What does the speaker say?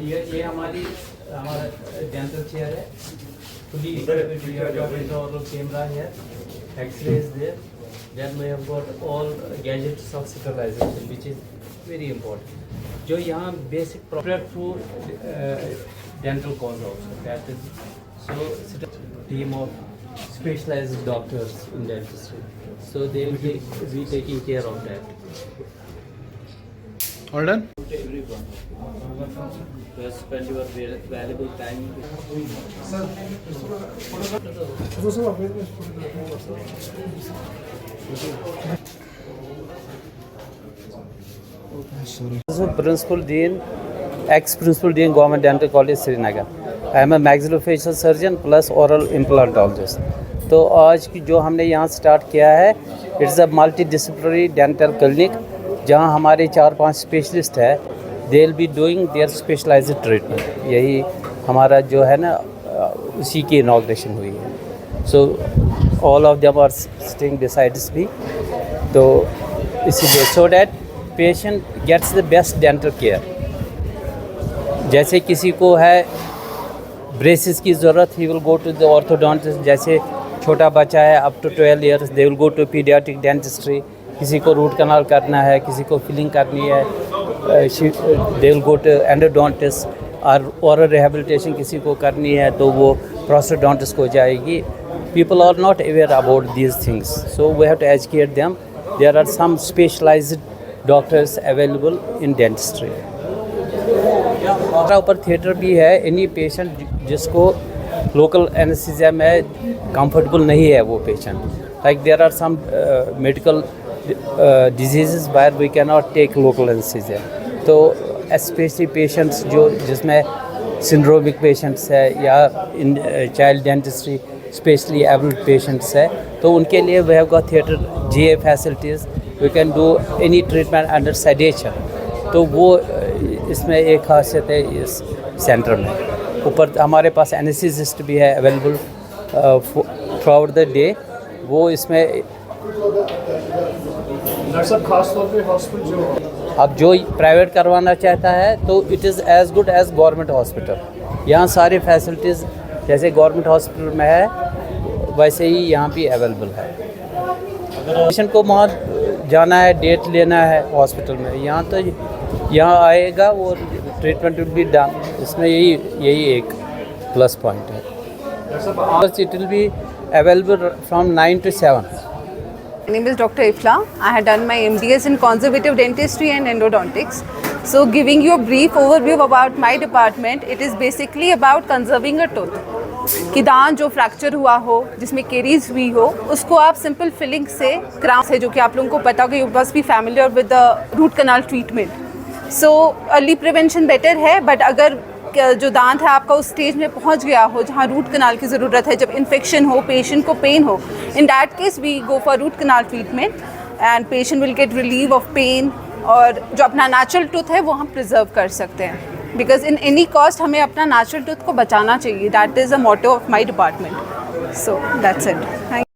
ये हमारा dental chair है, fully equipped with oral camera here, X-ray is there. Then we have got all gadgets of sterilization, which is very important. जो यहाँ basic proper through dental cause also. That is so team of specialized doctors in dentistry. So they will be taking care of that. All done? Everyone. To spend your valuable time. Principal Dean, ex-Principal Dean, Government Dental College, Srinagar. I am a maxillofacial surgeon plus oral implantologist. तो आज की जो हमने यहाँ start किया है, it's a multidisciplinary dental clinic, जहाँ हमारे 4-5 स्पेशलिस्ट है. They will be doing their specialised treatment. यही हमारा जो है ना, उसी की इनॉग्रेशन हुई है. So all of them are sitting besides me. तो इसीलिए so that patient gets the best dental care. जैसे किसी को है ब्रेसेस की ज़रूरत, he will go to the orthodontist. जैसे छोटा बच्चा है up to 12 years, they will go to paediatric dentistry. किसी को रूट कनाल करना है, किसी को फिलिंग करनी है, they will go to endodontist. और ओरल रिहेबिलिटेशन किसी को करनी है तो वो प्रोस्टोडोंटिस्ट को जाएगी. People are not aware about these things, so we have to educate them. There are some specialised doctors available in dentistry. हमारा ऊपर थिएटर भी है. एनी पेशेंट जिसको लोकल एनेस्थीसिया में कंफर्टेबल नहीं है, वो patient, like there are some medical disease where we can not take local anaesthesia. तो स्पेशली पेशेंट्स जिसमें सिंड्रोमिक पेशेंट्स है या in child dentistry specially abled patients है, तो उनके लिए we have got theatre, GA facilities. We can do any treatment under sedation. तो वो इसमें एक खासियत है इस सेंटर में. ऊपर हमारे पास एनेस्थीसिस्ट भी है available through out the day. वो इसमें खास तौर पे हॉस्पिटल जो अब जो प्राइवेट करवाना चाहता है तो it is as good as government hospital. यहाँ सारी फैसिलिटीज़ जैसे गवर्नमेंट हॉस्पिटल में है वैसे ही यहाँ भी अवेलेबल है. अगर पेशेंट को वहाँ जाना है, डेट लेना है हॉस्पिटल में, यहाँ आएगा, वो ट्रीटमेंट विल बी डन. इसमें यही एक प्लस पॉइंट है. It will be available from 9 to 7. My name is Dr. Ifla. I had done my MDS in conservative dentistry and endodontics. So giving you a brief overview about my department, it is basically about conserving a tooth. कि दांत जो fracture हुआ हो, जिसमें caries हुई हो, उसको आप सिंपल फिलिंग से, क्राउन से, जो कि आप लोगों को पता होगा, you must be familiar with the root canal treatment. So early prevention better है. बट अगर जो दांत है आपका उस स्टेज में पहुंच गया हो जहां रूट कनाल की ज़रूरत है, जब इन्फेक्शन हो, पेशेंट को पेन हो, in that case we go for root canal treatment and patient will get relieve of pain. और जो अपना नेचुरल टूथ है वो हम प्रिजर्व कर सकते हैं, बिकॉज इन एनी कॉस्ट हमें अपना नेचुरल टूथ को बचाना चाहिए. That is a motto of my department. So that's it.